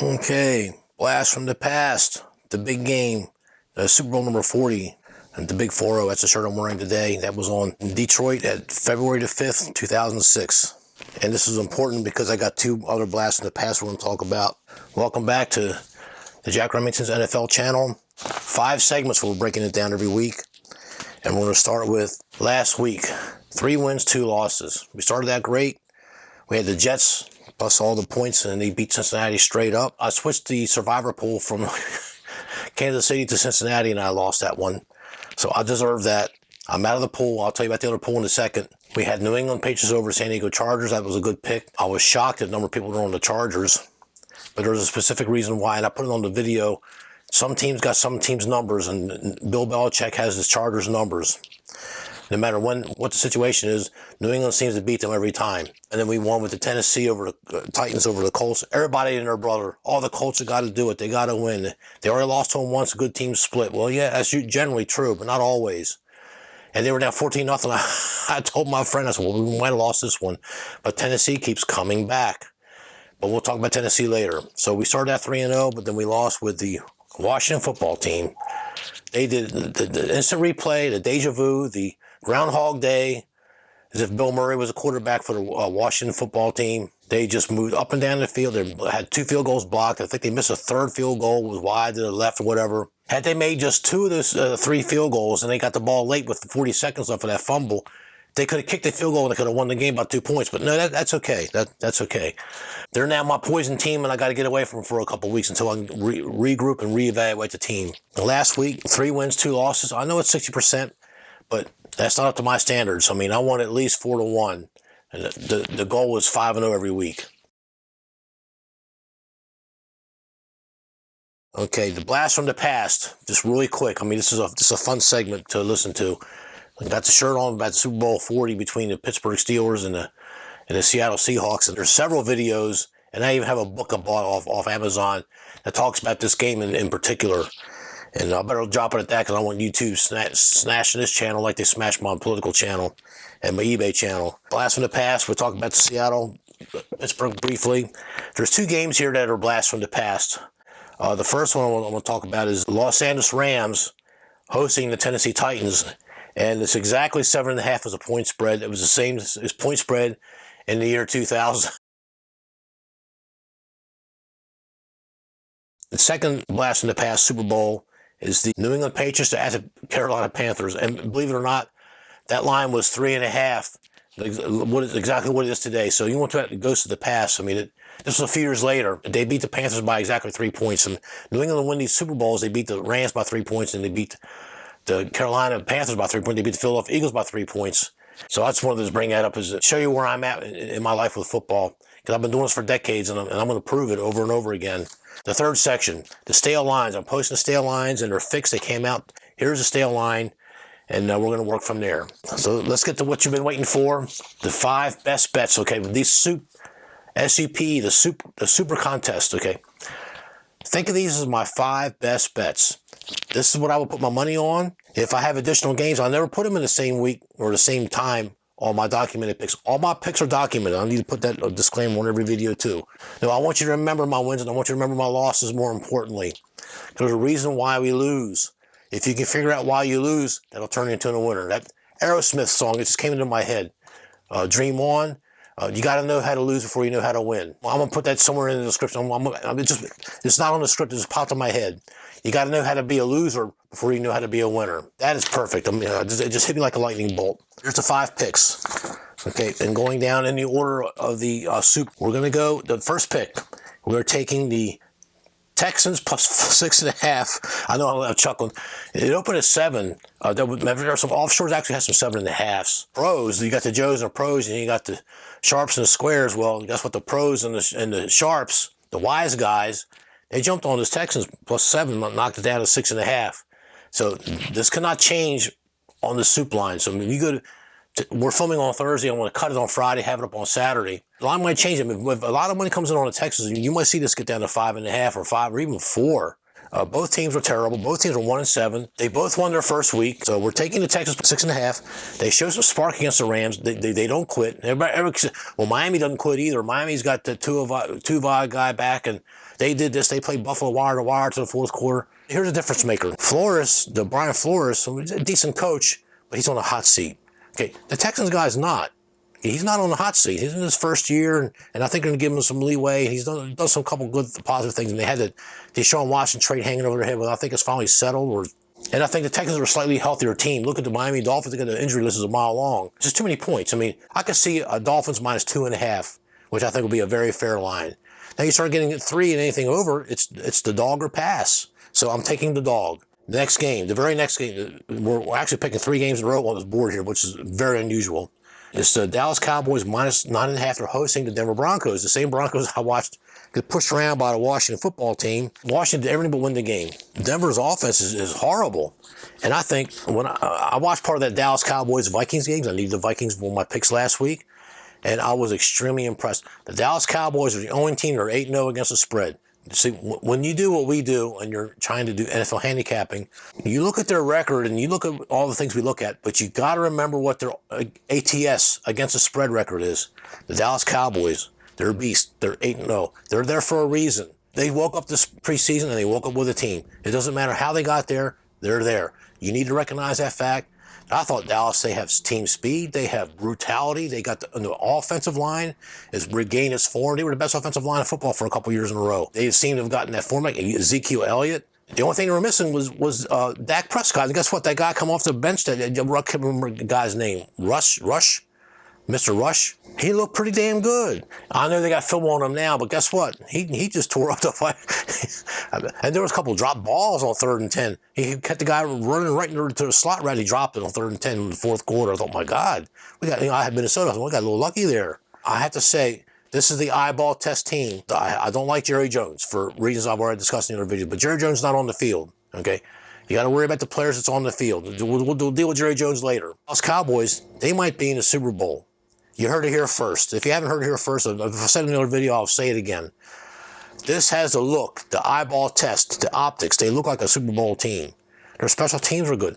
Okay, blast from the past, the big game, Super Bowl number 40, and the big 4-0. That's the shirt I'm wearing today. That was on in Detroit at February the 5th, 2006. And this is important because I got two other blasts in the past we're going to talk about. Welcome back to the Jack Remington's NFL channel. 5 segments we're breaking it down every week. And we're going to start with last week. 3 wins, 2 losses. We started that great. We had the Jets plus all the points, and they beat Cincinnati straight up. I switched the survivor pool from Kansas City to Cincinnati, and I lost that one. So I deserve that. I'm out of the pool. I'll tell you about the other pool in a second. We had New England Patriots over San Diego Chargers. That was a good pick. I was shocked at the number of people that were on the Chargers, but there's a specific reason why, and I put it on the video. Some teams got some teams' numbers, and Bill Belichick has his Chargers numbers. No matter what the situation is, New England seems to beat them every time. And then we won with the Tennessee over the Titans over the Colts. Everybody and their brother. All the Colts have got to do it. They got to win. They already lost to them once. A good team split. Well, yeah, that's generally true, but not always. And they were down 14-0. I told my friend, I said, well, we might have lost this one. But Tennessee keeps coming back. But we'll talk about Tennessee later. So we started at 3-0, but then we lost with the Washington football team. They did the instant replay, the deja vu, the Groundhog Day, as if Bill Murray was a quarterback for the Washington football team. They just moved up and down the field. They had 2 field goals blocked. I think they missed a 3rd field goal, was wide to the left or whatever. Had they made just 2 of those 3 field goals and they got the ball late with 40 seconds left for that fumble, they could have kicked the field goal and they could have won the game by 2 points. But no, that's okay. That's okay. They're now my poison team, and I got to get away from them for a couple of weeks until I can regroup and reevaluate the team. Last week, 3 wins, 2 losses. I know it's 60%, but that's not up to my standards. I mean, I want at least 4-1, and the goal was 5-0 every week. Okay, the blast from the past, just really quick. I mean, this is a fun segment to listen to. I got the shirt on about the Super Bowl 40 between the Pittsburgh Steelers and the Seattle Seahawks. And there's several videos, and I even have a book I bought off Amazon that talks about this game in particular. And I better drop it at that because I want YouTube smashing this channel like they smashed my political channel and my eBay channel. Blast from the past, we'll talk about the Seattle, Pittsburgh briefly. There's 2 games here that are blasts from the past. The first one I'm going to talk about is Los Angeles Rams hosting the Tennessee Titans. And it's exactly 7.5 as a point spread. It was the same as point spread in the year 2000. The second blast from the past Super Bowl is the New England Patriots at the Carolina Panthers. And believe it or not, that line was 3.5. Exactly what it is today. So you want to go to the past. I mean, this was a few years later. They beat the Panthers by exactly 3 points. And New England win these Super Bowls. They beat the Rams by 3 points, and they beat the Carolina Panthers by 3 points. They beat the Philadelphia Eagles by 3 points. So that's one of those bring that up is to show you where I'm at in my life with football. Because I've been doing this for decades, and I'm going to prove it over and over again. The third section, the stale lines. I'm posting the stale lines, and they're fixed. They came out. Here's a stale line, and we're going to work from there. So let's get to what you've been waiting for. The 5 best bets, okay, with these SUPE, the Super Contest, okay. Think of these as my 5 best bets. This is what I would put my money on. If I have additional games, I'll never put them in the same week or the same time on my documented picks. All my picks are documented. I need to put that disclaimer on every video too. Now, I want you to remember my wins, and I want you to remember my losses more importantly. There's a reason why we lose. If you can figure out why you lose, that'll turn you into a winner. That Aerosmith song, it just came into my head. Dream On. You got to know how to lose before you know how to win. Well, I'm going to put that somewhere in the description. It's not on the script. It just popped in my head. You got to know how to be a loser before you know how to be a winner. That is perfect. I mean, it just hit me like a lightning bolt. Here's the 5 picks. Okay, and going down in the order of the SUPE, we're going to go, the first pick, we're taking the Texans plus 6.5. I know I'm chuckling. It opened at 7. There are some offshores actually has some 7.5s. Pros, you got the Joes and the pros, and you got the sharps and the squares. Well, that's what the pros and the sharps, the wise guys, they jumped on this Texans plus 7, knocked it down to 6.5. So this cannot change on the SUPE line. So I mean, you go to, we're filming on Thursday. I want to cut it on Friday, have it up on Saturday. The line might change. I mean, if a lot of money comes in on the Texans, you might see this get down to 5.5 or 5 or even 4. Both teams were terrible. Both teams were 1-7. They both won their first week. So we're taking the Texans 6.5. They show some spark against the Rams. They don't quit. Well, Miami doesn't quit either. Miami's got the two guy back, and they did this. They played Buffalo wire to wire to the fourth quarter. Here's a difference maker. Brian Flores, a decent coach, but he's on a hot seat. Okay, the Texans guy's not. He's not on the hot seat. He's in his first year, and I think they're going to give him some leeway. He's done some couple good positive things, and they had the Deshaun Watson trade hanging over their head, but I think it's finally settled. And I think the Texans are a slightly healthier team. Look at the Miami Dolphins. They got the injury list is a mile long. Just too many points. I mean, I could see a Dolphins minus 2.5, which I think will be a very fair line. Now you start getting at 3 and anything over, it's the dog or pass. So I'm taking the dog. The next game, the very next game, we're actually picking 3 games in a row on this board here, which is very unusual. It's the Dallas Cowboys minus 9.5. They're hosting the Denver Broncos, the same Broncos I watched get pushed around by the Washington football team. Washington did everything but win the game. Denver's offense is horrible. And I think when I watched part of that Dallas Cowboys-Vikings games, I needed the Vikings for my picks last week, and I was extremely impressed. The Dallas Cowboys are the only team that are 8-0 against the spread. See, when you do what we do and you're trying to do NFL handicapping, you look at their record and you look at all the things we look at, but you got to remember what their ATS against the spread record is. The Dallas Cowboys, they're a beast. They're 8-0. They're there for a reason. They woke up this preseason and they woke up with a team. It doesn't matter how they got there. They're there. You need to recognize that fact. I thought Dallas, they have team speed, they have brutality, they got the offensive line has regained its form. They were the best offensive line of football for a couple years in a row. They seem to have gotten that form. Like Ezekiel Elliott. The only thing they were missing was Dak Prescott. And guess what? That guy come off the bench. I can't remember the guy's name. Mr. Rush. He looked pretty damn good. I know they got film on him now, but guess what? He just tore up the fight. And there was a couple of drop balls on 3rd and 10. He kept the guy running right into the slot right. He dropped it on 3rd and 10 in the fourth quarter. I thought, my God, I had Minnesota. We got a little lucky there. I have to say, this is the eyeball test team. I don't like Jerry Jones for reasons I've already discussed in other videos, but Jerry Jones is not on the field. Okay. You got to worry about the players that's on the field. We'll deal with Jerry Jones later. Us Cowboys, they might be in the Super Bowl. You heard it here first. If you haven't heard it here first, if I said it in another video, I'll say it again. This has the look, the eyeball test, the optics. They look like a Super Bowl team. Their special teams are good.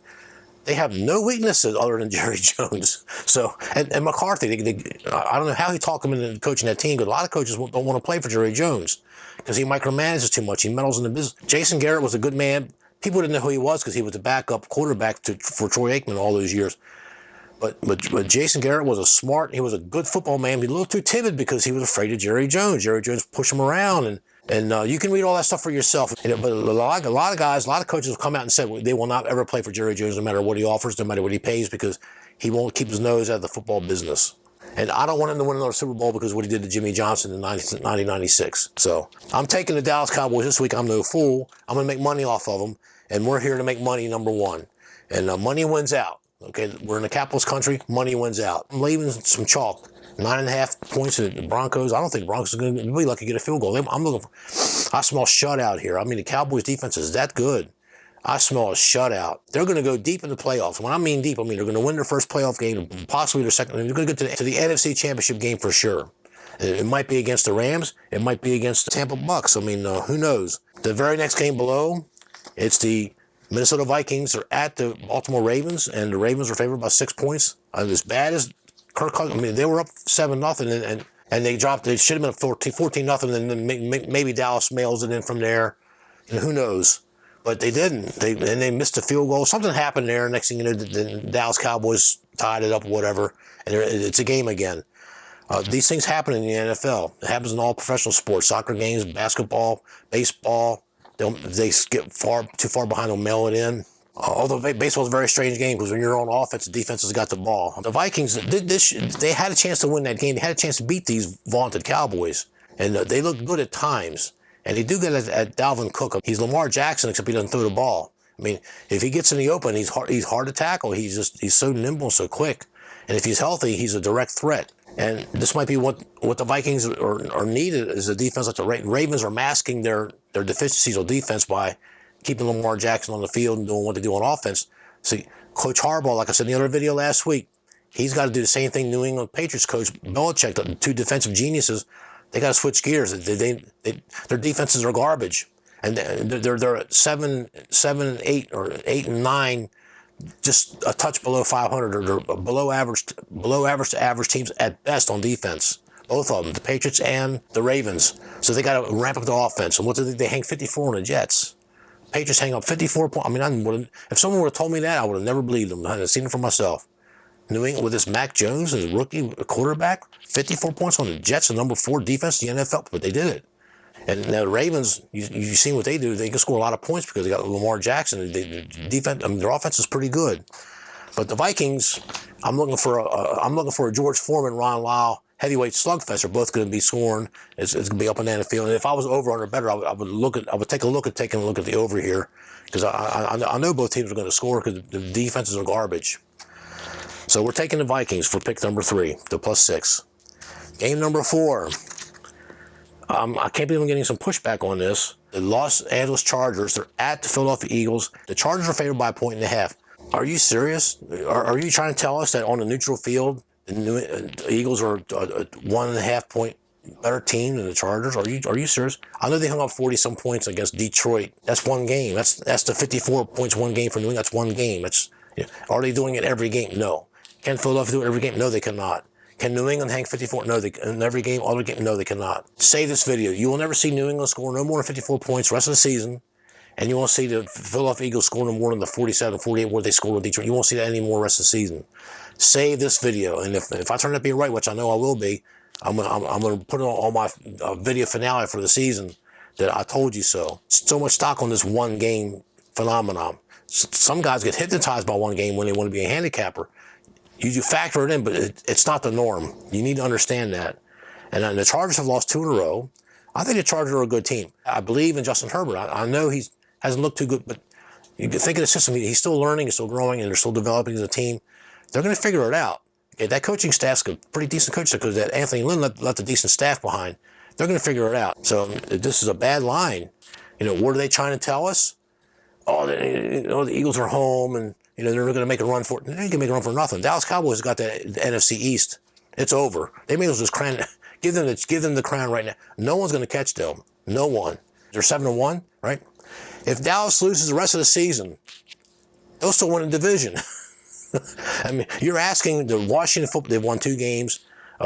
They have no weaknesses other than Jerry Jones. So, and McCarthy, I don't know how he talked him into coaching that team, because a lot of coaches don't want to play for Jerry Jones because he micromanages too much. He meddles in the business. Jason Garrett was a good man. People didn't know who he was because he was the backup quarterback for Troy Aikman all those years. But Jason Garrett was he was a good football man, but a little too timid because he was afraid of Jerry Jones. Jerry Jones pushed him around, and you can read all that stuff for yourself. But a lot of guys, a lot of coaches have come out and said they will not ever play for Jerry Jones no matter what he offers, no matter what he pays, because he won't keep his nose out of the football business. And I don't want him to win another Super Bowl because of what he did to Jimmy Johnson in 1996. So I'm taking the Dallas Cowboys this week. I'm no fool. I'm going to make money off of them, and we're here to make money, number one. And money wins out. Okay, we're in the capitalist country. Money wins out. I'm leaving some chalk. 9.5 points to the Broncos. I don't think the Broncos are going to be lucky to get a field goal. I'm looking for, I smell shutout here. I mean, the Cowboys defense is that good. I smell a shutout. They're going to go deep in the playoffs. When I mean deep, I mean they're going to win their first playoff game, possibly their second. They're going to get to the NFC Championship game for sure. It might be against the Rams. It might be against the Tampa Bucks. I mean, who knows? The very next game below, it's the Minnesota Vikings are at the Baltimore Ravens, and the Ravens are favored by 6 points. As bad as Kirk Cousins, I mean, they were up 7-0, and they dropped. They should have been 14-0, and then maybe Dallas mails it in from there. And who knows? But they didn't. They missed a field goal. Something happened there. Next thing you know, the Dallas Cowboys tied it up or whatever, and it's a game again. These things happen in the NFL. It happens in all professional sports, soccer games, basketball, baseball. They get too far behind, they'll mail it in. Although baseball is a very strange game because when you're on offense, the defense has got the ball. The Vikings, they had a chance to win that game. They had a chance to beat these vaunted Cowboys. And they look good at times. And they do get at Dalvin Cook. He's Lamar Jackson, except he doesn't throw the ball. I mean, if he gets in the open, he's hard to tackle. He's so nimble and so quick. And if he's healthy, he's a direct threat. And this might be what the Vikings are needed is a defense like the Ravens are masking their deficiencies on defense by keeping Lamar Jackson on the field and doing what they do on offense. See, Coach Harbaugh, like I said in the other video last week, he's got to do the same thing New England Patriots coach Belichick, the two defensive geniuses. They got to switch gears. Their defenses are garbage. and they're at 7-8 or 8-9, just a touch below 500, or they're below average to average teams at best on defense. Both of them, the Patriots and the Ravens. So they got to ramp up the offense. And what did they hang 54 on the Jets? Patriots hang up 54 points. I mean, if someone would have told me that, I would have never believed them. I had seen it for myself. New England with this Mac Jones as a rookie quarterback, 54 points on the Jets, the number 4 defense in the NFL, but they did it. And now the Ravens, you've seen what they do. They can score a lot of points because they got Lamar Jackson. The defense, I mean, their offense is pretty good. But the Vikings, I'm looking for a George Foreman, Ron Lyle heavyweight slugfest. Are both going to be scoring. It's going to be up and down the field. And if I was over under better, I would take a look at the over here, because I know both teams are going to score because the defenses are garbage. So we're taking the Vikings for pick number 3, the +6. Game number 4. I can't believe I'm getting some pushback on this. The Los Angeles Chargers, they're at the Philadelphia Eagles. The Chargers are favored by 1.5. Are you serious? Are you trying to tell us that on the neutral field, the Eagles are a 1.5 point better team than the Chargers? Are you serious? I know they hung up 40-some points against Detroit. That's one game. That's the 54 points one game for New England. That's one game. Are they doing it every game? No. Can Philadelphia do it every game? No, they cannot. Can New England hang 54? No, in every game, other game? No, they cannot. Save this video. You will never see New England score no more than 54 points the rest of the season. And you won't see the Philadelphia Eagles score no more than the 47, 48 where they scored in Detroit. You won't see that anymore the rest of the season. Save this video. And if I turn out to be right, which I know I will be, I'm going to put it on my video finale for the season that I told you so. So much stock on this one game phenomenon. Some guys get hypnotized by one game when they want to be a handicapper. You factor it in, but it's not the norm. You need to understand that. And the Chargers have lost 2 in a row. I think the Chargers are a good team. I believe in Justin Herbert. I know he hasn't looked too good, but you think of the system. He's still learning, he's still growing, and they're still developing as a team. They're going to figure it out. Okay, that coaching staff's a pretty decent coach because that Anthony Lynn left a decent staff behind. They're going to figure it out. So if this is a bad line, what are they trying to tell us? Oh, the Eagles are home, and they're going to make a run for it. They can make a run for nothing. Dallas Cowboys got the NFC East. It's over. They may as well just give them the crown right now. No one's going to catch them. No one. They're 7-1, right? If Dallas loses the rest of the season, they'll still win the division. I mean, you're asking the Washington football. They've won 2 games.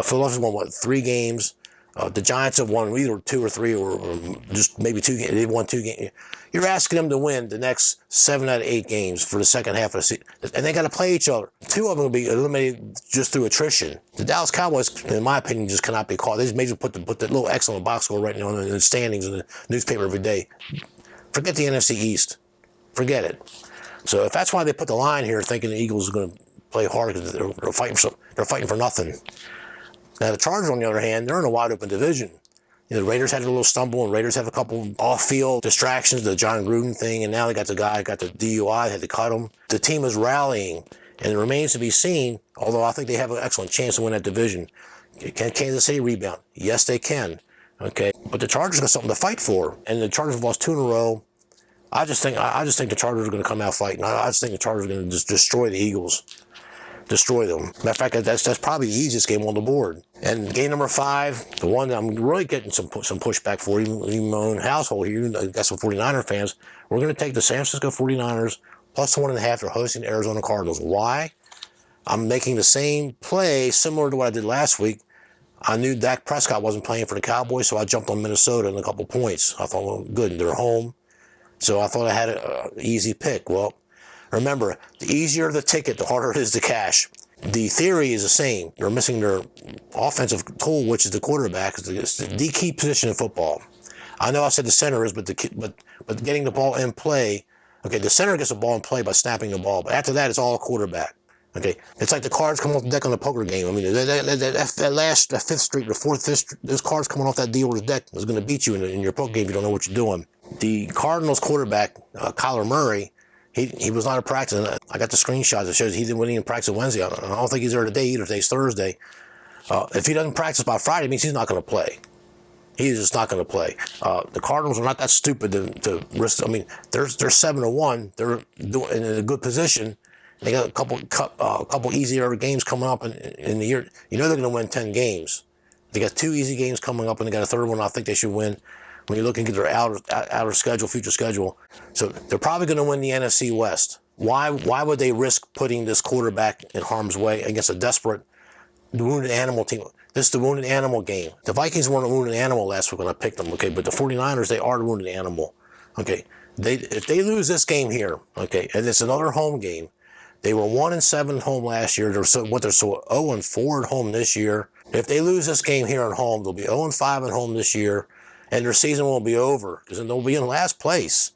Philadelphia's won 3 games. The Giants have won either 2 or 3 or just maybe 2 games. They've won 2 games. You're asking them to win the next 7 out of 8 games for the second half of the season. And they got to play each other. 2 of them will be eliminated just through attrition. The Dallas Cowboys, in my opinion, just cannot be caught. They just maybe put the little X on the box score right now in the standings in the newspaper every day. Forget the NFC East. Forget it. So if that's why they put the line here, thinking the Eagles are going to play hard because they're fighting for nothing. Now the Chargers, on the other hand, they're in a wide open division. The Raiders had a little stumble, and Raiders have a couple off-field distractions, the John Gruden thing, and now they got the guy got the DUI, had to cut him. The team is rallying, and it remains to be seen, although I think they have an excellent chance to win that division. Can Kansas City rebound? Yes, they can. Okay, but the Chargers got something to fight for, and the Chargers have lost 2 in a row. I just think the Chargers are going to come out fighting. I just think the Chargers are going to just destroy the Eagles. Destroy them. Matter of fact, that's probably the easiest game on the board. And game number 5, the one that I'm really getting some pushback for, even my own household here, I got some 49er fans. We're going to take the San Francisco 49ers plus 1.5. They're hosting the Arizona Cardinals. Why? I'm making the same play similar to what I did last week. I knew Dak Prescott wasn't playing for the Cowboys, so I jumped on Minnesota in a couple points. I thought, well, good, they're home. So I thought I had an easy pick. Well, remember, the easier the ticket, the harder it is to cash. The theory is the same. They're missing their offensive tool, which is the quarterback. It's the key position in football. I know I said the center is, but getting the ball in play. Okay, the center gets the ball in play by snapping the ball, but after that, it's all a quarterback. Okay, it's like the cards come off the deck on the poker game. I mean, that 5th street, the 4th, 5th street, those cards coming off that dealer's deck is going to beat you in your poker game if you don't know what you're doing. The Cardinals quarterback, Kyler Murray, he was not at practice. I got the screenshots that shows he didn't even practice Wednesday. I don't think he's there today either. Today's Thursday. If he doesn't practice by Friday, it means he's not going to play. He's just not going to play. The Cardinals are not that stupid to risk. I mean, they're 7-1. They're in a good position. They got a couple easier games coming up in the year. They're going to win 10 games. They got 2 easy games coming up, and they got a 3rd one I think they should win. when you're looking at their outer schedule, future schedule. So they're probably going to win the NFC West. Why would they risk putting this quarterback in harm's way against a desperate, wounded animal team? This is the wounded animal game. The Vikings weren't a wounded animal last week when I picked them, okay? But the 49ers, they are a wounded animal, okay? If they lose this game here, okay, and it's another home game, they were 1-7 at home last year. They're 0-4 at home this year. If they lose this game here at home, they'll be 0-5 at home this year, and their season will be over because they'll be in last place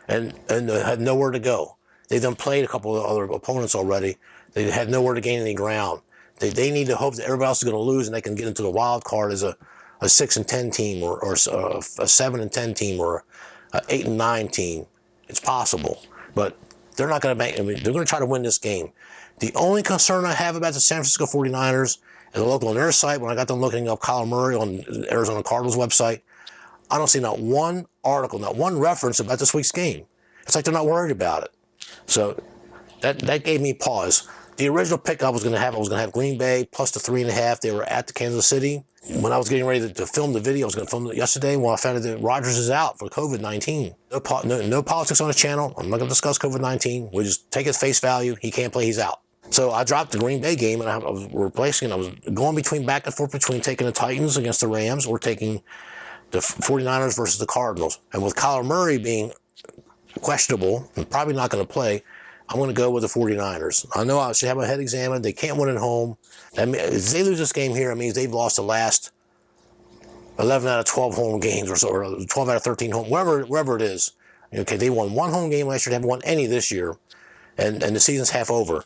and had nowhere to go. They've done played a couple of other opponents already. They had nowhere to gain any ground. They need to hope that everybody else is going to lose and they can get into the wild card as a 6-10 team or a 7-10 team or a 8-9 team. It's possible, but they're not going to make. I mean, they're going to try to win this game. The only concern I have about the San Francisco 49ers, and I looked on their site when I got them looking up Kyler Murray on the Arizona Cardinals website, I don't see not one article, not one reference about this week's game. It's like they're not worried about it. So that gave me pause. The original pick I was going to have Green Bay plus the 3.5. They were at the Kansas City. When I was getting ready to film the video, I was going to film it yesterday. When I found out that Rodgers is out for COVID-19. No politics on his channel. I'm not going to discuss COVID-19. We just take it face value. He can't play. He's out. So I dropped the Green Bay game, and I was replacing. I was going back and forth between taking the Titans against the Rams or taking the 49ers versus the Cardinals. And with Kyler Murray being questionable and probably not going to play, I'm going to go with the 49ers. I know I should have my head examined. They can't win at home. That means, if they lose this game here, it means they've lost the last 11 out of 12 home games or so, or 12 out of 13 home, wherever it is. Okay, they won one home game last year. They haven't won any this year, and the season's half over.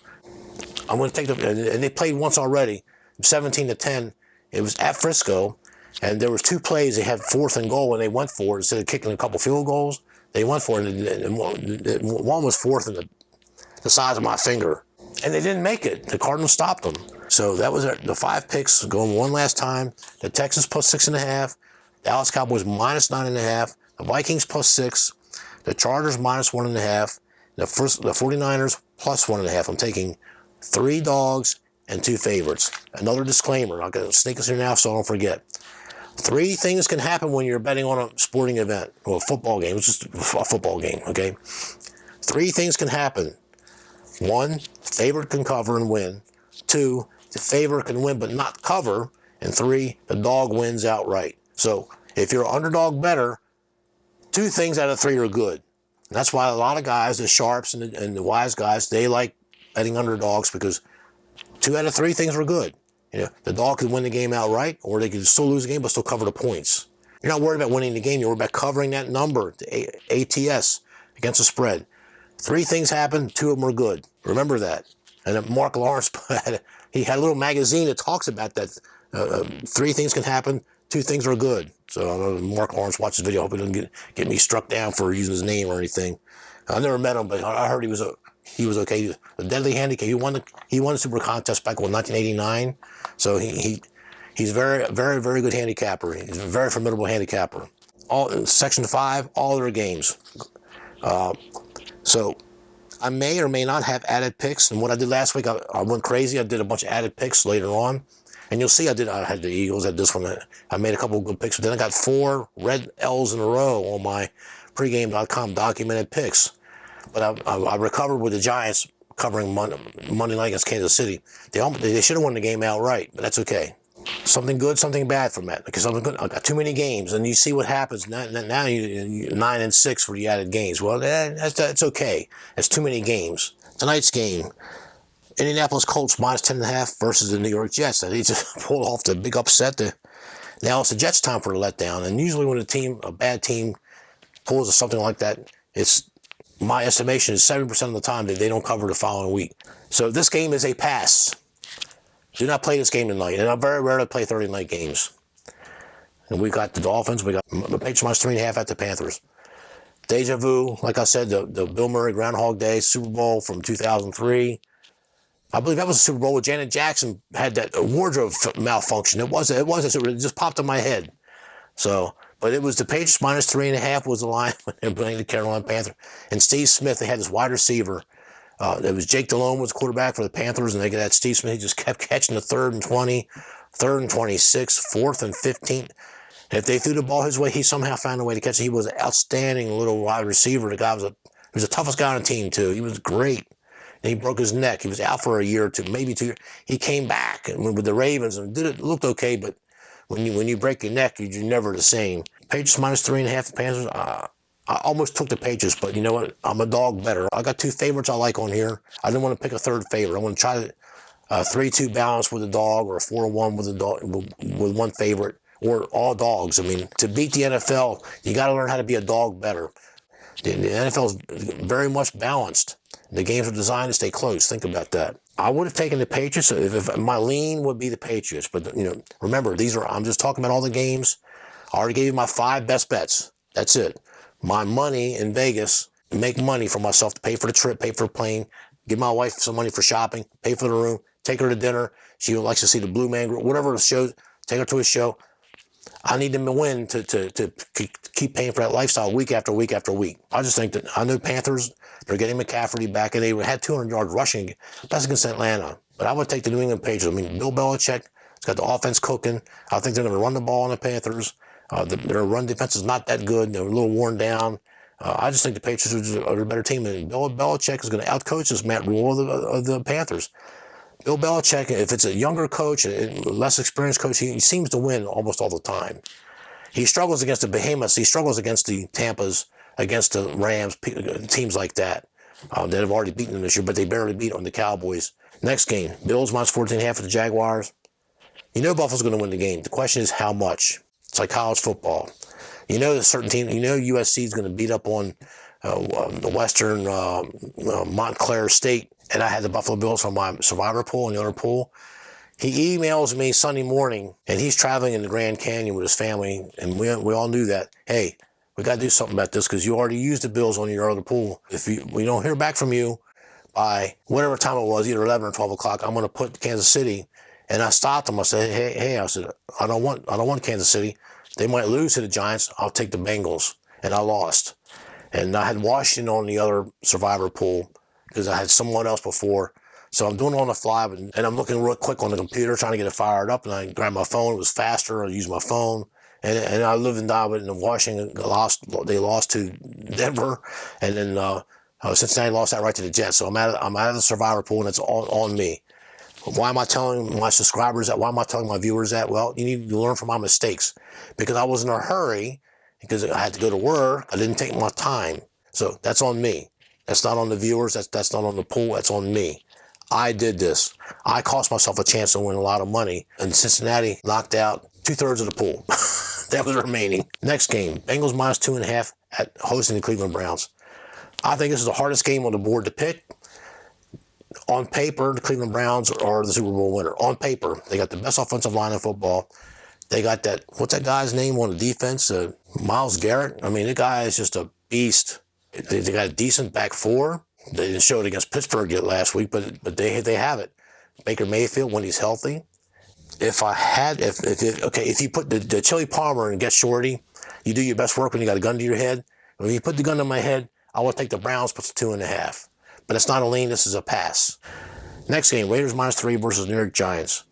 I'm going to take them, and they played once already, 17-10. It was at Frisco, and there was two plays. They had 4th and goal, and they went for it instead of kicking a couple field goals. They went for it, and one was 4th in the size of my finger, and they didn't make it. The Cardinals stopped them. So that was the 5 picks going one last time. The Texans plus 6.5, Dallas Cowboys minus 9.5, the Vikings plus 6, the Chargers minus 1.5, the 49ers plus 1.5. I'm taking 3 dogs and 2 favorites. Another disclaimer, I'm going to sneak this here now so I don't forget. 3 things can happen when you're betting on a sporting event or a football game. It's just a football game, okay? 3 things can happen. 1, favorite can cover and win. 2, the favorite can win but not cover. And 3, the dog wins outright. So if you're an underdog bettor, 2 things out of 3 are good. And that's why a lot of guys, the sharps and the wise guys, they like betting underdogs because 2 out of 3 things are good. You know, the dog could win the game outright, or they could still lose the game but still cover the points. You're not worried about winning the game. You're worried about covering that number, the ATS, against the spread. 3 things happen, 2 of them are good. Remember that. And then Mark Lawrence, he had a little magazine that talks about that. 3 things can happen, 2 things are good. So I know Mark Lawrence watched this video. I hope he doesn't get me struck down for using his name or anything. I never met him, but I heard he was okay. A deadly handicap. He won the Super Contest back in 1989. So he's very, very, very good handicapper. He's a very formidable handicapper. Section 5, all their games. So I may or may not have added picks. And what I did last week, I went crazy. I did a bunch of added picks later on. And you'll see I had the Eagles, I had this one. I made a couple of good picks. But then I got 4 red L's in a row on my pregame.com documented picks. But I recovered with the Giants covering Monday night against Kansas City. They should have won the game outright, but that's okay. Something good, something bad from that. Because I got too many games, and you see what happens. Now you're 9-6 for the added games. Well, that's okay. That's too many games. Tonight's game, Indianapolis Colts minus 10.5 versus the New York Jets. They just pulled off the big upset. Now it's the Jets' time for a letdown. And usually when a bad team pulls something like that, it's, my estimation is 70% of the time that they don't cover the following week. So this game is a pass. Do not play this game tonight. And I very rarely play Thursday night games. And we got the Dolphins. We got the Patriots minus 3.5 at the Panthers. Deja vu, like I said, the Bill Murray Groundhog Day Super Bowl from 2003. I believe that was a Super Bowl where Janet Jackson had that wardrobe malfunction. It just popped in my head. So, but it was the Patriots minus 3.5 was the line when they were playing the Carolina Panthers. And Steve Smith, they had this wide receiver. It was Jake Delhomme was quarterback for the Panthers, and they got that Steve Smith. He just kept catching the 3rd and 20, 3rd and 26, 4th and 15. If they threw the ball his way, he somehow found a way to catch it. He was an outstanding little wide receiver. The guy he was the toughest guy on the team, too. He was great. And he broke his neck. He was out for a year or two, maybe 2 years. He came back and with the Ravens and looked okay, but when you break your neck, you're never the same. Patriots minus 3.5. The Panthers, I almost took the Patriots, but you know what? I'm a dog better. I got 2 favorites I like on here. I didn't want to pick a third favorite. I want to try to 3-2 balance with a dog, or a 4-1 with a dog with one favorite, or all dogs. I mean, to beat the NFL, you got to learn how to be a dog better. The NFL is very much balanced. The games are designed to stay close. Think about that. I would have taken the Patriots if my lean would be the Patriots. But, remember, I'm just talking about all the games. I already gave you my 5 best bets. That's it. My money in Vegas, make money for myself to pay for the trip, pay for the plane, give my wife some money for shopping, pay for the room, take her to dinner. She likes to see the Blue Man Group, whatever the show, take her to a show. I need them to win to keep paying for that lifestyle week after week after week. I just think that I know Panthers, they're getting McCaffrey back, and they had 200 yards rushing. That's against Atlanta. But I would take the New England Patriots. I mean, Bill Belichick has got the offense cooking. I think they're going to run the ball on the Panthers. Their run defense is not that good. They're a little worn down. I just think the Patriots are a better team. And Bill Belichick is going to outcoach this Matt Rule of the Panthers. Bill Belichick, if it's a younger coach, a less experienced coach, he seems to win almost all the time. He struggles against the Behemoths. He struggles against the Tampas, against the Rams, teams like that that have already beaten them this year, but they barely beat on the Cowboys. Next game, Bills minus 14.5 for the Jaguars. You know Buffalo's going to win the game. The question is how much. It's like college football. You know, a certain team, USC is going to beat up on the Western Montclair State, and I had the Buffalo Bills on my survivor pool and the other pool. He emails me Sunday morning, and he's traveling in the Grand Canyon with his family, and we all knew that. Hey, we got to do something about this because you already used the Bills on your other pool. If we don't hear back from you by whatever time it was, either 11 or 12 o'clock, I'm going to put Kansas City. And I stopped him. I said, hey, I said, I don't want Kansas City. They might lose to the Giants. I'll take the Bengals. And I lost. And I had Washington on the other survivor pool because I had someone else before. So I'm doing it on the fly, and I'm looking real quick on the computer, trying to get it fired up. And I grabbed my phone. It was faster. I used my phone. And I live and die with it. And Washington they lost to Denver. And then Cincinnati lost that right to the Jets. So I'm out of the survivor pool, and it's on me. Why am I telling my subscribers that? Why am I telling my viewers that? Well, you need to learn from my mistakes, because I was in a hurry because I had to go to work. I didn't take my time. So that's on me. That's not on the viewers. That's not on the pool. That's on me. I did this. I cost myself a chance to win a lot of money, and Cincinnati knocked out 2/3 of the pool. That was remaining. Next game, Bengals minus 2.5 at hosting the Cleveland Browns. I think this is the hardest game on the board to pick. On paper, the Cleveland Browns are the Super Bowl winner. On paper, they got the best offensive line in football. They got that, what's that guy's name on the defense? Myles Garrett. I mean, the guy is just a beast. They got a decent back four. They didn't show it against Pittsburgh yet last week, but they have it. Baker Mayfield, when he's healthy. If you put the Chili Palmer and get Shorty, you do your best work when you got a gun to your head. When you put the gun to my head, I will take the Browns plus 2.5. But it's not a lean, this is a pass. Next game, Raiders minus 3 versus New York Giants.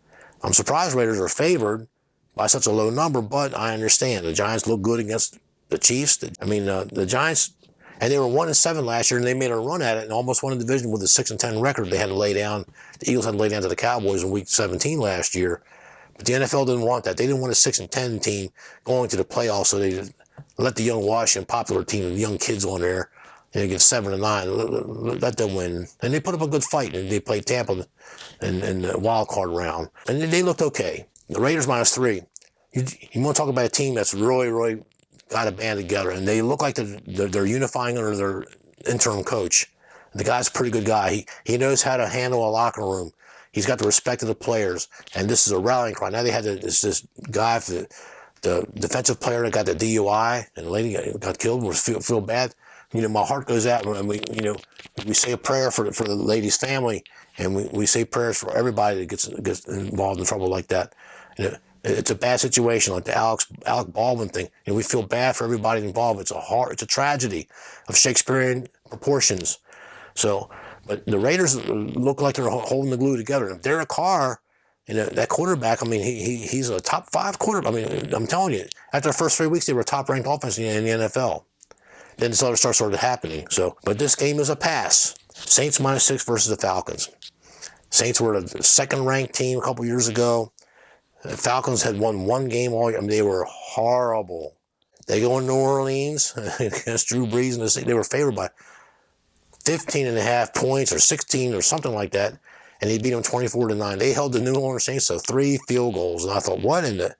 I'm surprised Raiders are favored by such a low number, but I understand. The Giants look good against the Chiefs. The Giants, and they were 1-7 last year, and they made a run at it and almost won the division with a 6-10 record. They had to lay down. The Eagles had to lay down to the Cowboys in Week 17 last year. But the NFL didn't want that. They didn't want a 6-10 team going to the playoffs, so they let the young Washington popular team, the young kids on there, get 7-9, let them win. And they put up a good fight, and they played Tampa in the wild card round. And they looked okay. The Raiders minus 3. You want to talk about a team that's really, really got a band together, and they look like they're unifying under their interim coach. The guy's a pretty good guy. He knows how to handle a locker room. He's got the respect of the players, and this is a rallying cry. Now they had this guy, the defensive player that got the DUI, and the lady got killed. We feel bad. My heart goes out when we say a prayer for the lady's family, and we say prayers for everybody that gets involved in trouble like that. It's a bad situation, like the Alec Baldwin thing. We feel bad for everybody involved. It's a tragedy of Shakespearean proportions. So, but the Raiders look like they're holding the glue together. If Derek Carr And that quarterback, I mean, he's a top 5 quarterback. I mean, I'm telling you, after the first 3 weeks, they were top ranked offense in the NFL. Then this other stuff started happening. So, but this game is a pass. Saints -6 versus the Falcons. Saints were the second ranked team a couple years ago. The Falcons had won 1 game all year. I mean, they were horrible. They go in New Orleans against Drew Brees, and they were favored by 15.5 points or 16 or something like that. And they beat them 24-9. They held the New Orleans Saints to 3 field goals. And I thought, what in the...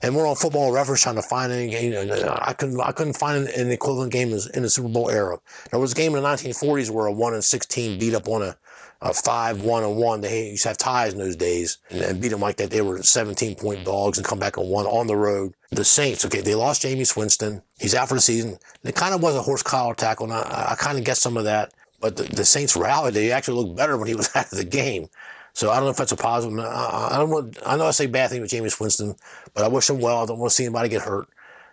And we're on Football Reference trying to find any game. I couldn't find an equivalent game in the Super Bowl era. There was a game in the 1940s where a 1-16 beat up on a 5-1-1. They used to have ties in those days and beat them like that. They were 17-point dogs and come back and won on the road. The Saints, okay, they lost Jameis Winston. He's out for the season. It kind of was a horse collar tackle, and I kind of get some of that. But the Saints rallied. They actually looked better when he was out of the game. So I don't know if that's a positive. I know I say bad things with Jameis Winston, but I wish him well. I don't want to see anybody get hurt,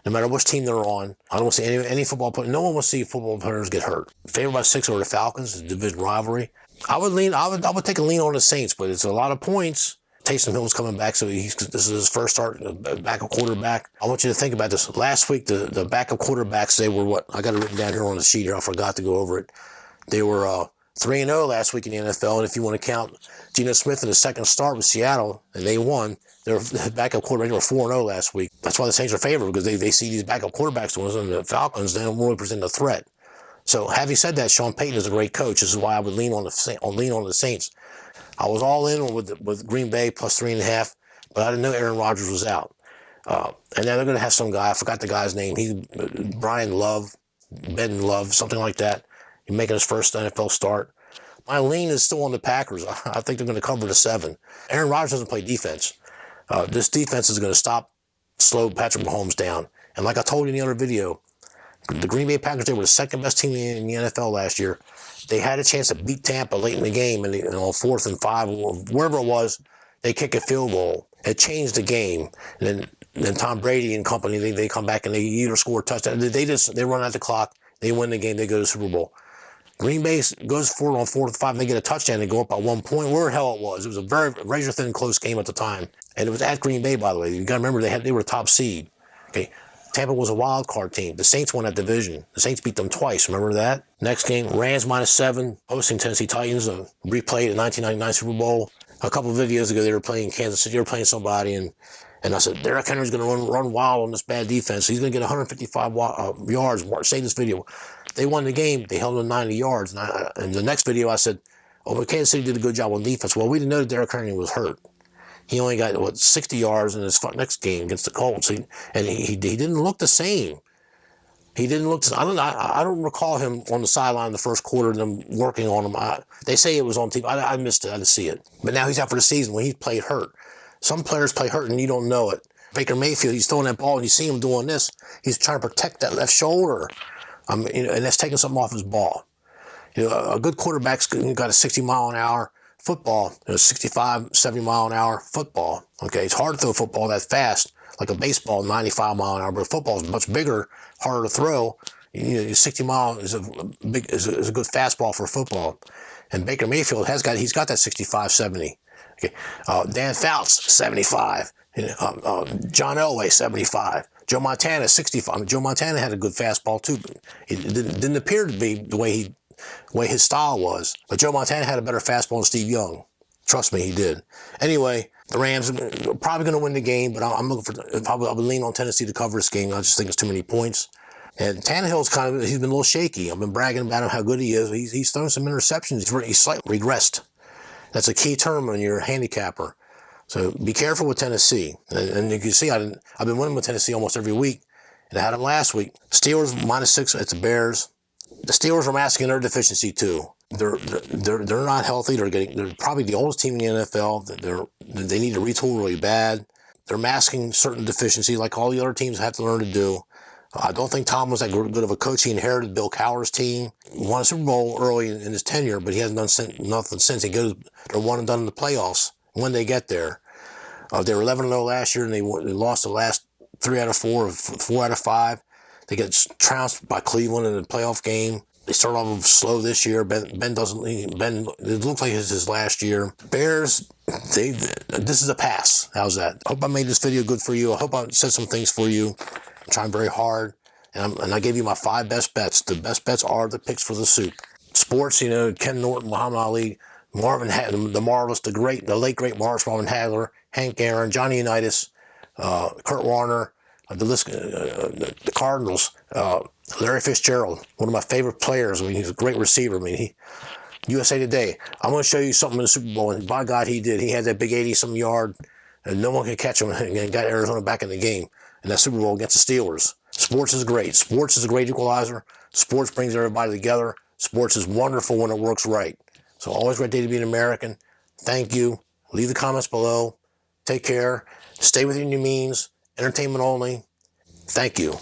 no matter which team they're on. I don't want to see any football player. No one wants to see football players get hurt. Favored by 6 over the Falcons, the division rivalry. I would take a lean on the Saints, but it's a lot of points. Taysom Hill's coming back, so this is his first start, backup quarterback. I want you to think about this. Last week, the backup quarterbacks, they were what? I got it written down here on the sheet here. I forgot to go over it. They were 3-0 last week in the NFL, and if you want to count Geno Smith in his second start with Seattle, and they won, their backup quarterback were 4-0 last week. That's why the Saints are favored, because they see these backup quarterbacks, the ones on the Falcons, they don't really present a threat. So, having said that, Sean Payton is a great coach. This is why I would lean on the Saints. I was all in with Green Bay plus 3.5, but I didn't know Aaron Rodgers was out. And now they're going to have some guy, I forgot the guy's name. He's Ben Love, something like that. He's making his first NFL start. My lean is still on the Packers. I think they're going to cover the 7. Aaron Rodgers doesn't play defense. This defense is going to slow Patrick Mahomes down. And like I told you in the other video, the Green Bay Packers, they were the second best team in the NFL last year. They had a chance to beat Tampa late in the game, and on 4th and 5, or wherever it was, they kick a field goal. It changed the game. And then Tom Brady and company, they come back and they either score a touchdown. They run out the clock. They win the game. They go to the Super Bowl. Green Bay goes forward on 4th and 5, and they get a touchdown. They go up by 1 point. Where the hell it was? It was a very razor-thin close game at the time. And it was at Green Bay, by the way. You got to remember, they were a top seed. Okay, Tampa was a wild card team. The Saints won that division. The Saints beat them twice. Remember that? Next game, Rams -7, hosting Tennessee Titans. Replayed the 1999 Super Bowl. A couple of videos ago, they were playing Kansas City. They were playing somebody, and I said, Derrick Henry's going to run wild on this bad defense. He's going to get 155 yards. Save this video. They won the game. They held them 90 yards. And the next video, I said, but Kansas City did a good job on defense. Well, we didn't know that Derrick Henry was hurt. He only got, 60 yards in his next game against the Colts. And he didn't look the same. He didn't look. I don't recall him on the sideline in the first quarter, them working on him. They say it was on TV. I missed it. I didn't see it. But now he's out for the season when he played hurt. Some players play hurt and you don't know it. Baker Mayfield, he's throwing that ball and you see him doing this. He's trying to protect that left shoulder. And that's taking something off his ball. A good quarterback's got a 60-mile-an-hour football, 65, 70-mile-an-hour football. Okay, it's hard to throw a football that fast, like a baseball, 95-mile-an-hour, but football is much bigger, harder to throw. 60 mile is a good fastball for football. And Baker Mayfield he's got that 65, 70. Okay, Dan Fouts, 75. John Elway, 75. Joe Montana, 65. Joe Montana had a good fastball too. But it didn't appear to be the way his style was. But Joe Montana had a better fastball than Steve Young. Trust me, he did. Anyway, the Rams are probably going to win the game, but I'm looking for. I'll be leaning on Tennessee to cover this game. I just think it's too many points. And Tannehill's he's been a little shaky. I've been bragging about him how good he is. He's thrown some interceptions. He's slightly regressed. That's a key term when you're a handicapper. So be careful with Tennessee. And you can see I've been winning with Tennessee almost every week. And I had them last week. Steelers -6 at the Bears. The Steelers are masking their deficiency too. They're not healthy. They're probably the oldest team in the NFL. They need to retool really bad. They're masking certain deficiencies like all the other teams have to learn to do. I don't think Tom was that good of a coach. He inherited Bill Cowher's team. He won a Super Bowl early in his tenure, but he hasn't done nothing since. They're one and done in the playoffs when they get there. They were 11-0 last year, and they lost the last 3 out of 4 or 4 out of 5. They get trounced by Cleveland in the playoff game. They started off slow this year. Ben doesn't. Ben, it looks like it's his last year. Bears, this is a pass. How's that? I hope I made this video good for you. I hope I said some things for you. I'm trying very hard, and I gave you my 5 best bets. The best bets are the picks for the SUPE. Sports, you know, Ken Norton, Muhammad Ali, the marvelous, the late great Marvin Hagler, Hank Aaron, Johnny Unitas, Kurt Warner, the Cardinals, Larry Fitzgerald, one of my favorite players. I mean, he's a great receiver. I mean, USA Today. I'm going to show you something in the Super Bowl, and by God, he did. He had that big 80-some yard, and no one could catch him, and got Arizona back in the game in that Super Bowl against the Steelers. Sports is great. Sports is a great equalizer. Sports brings everybody together. Sports is wonderful when it works right. So always great day to be an American. Thank you. Leave the comments below. Take care. Stay within your means. Entertainment only. Thank you.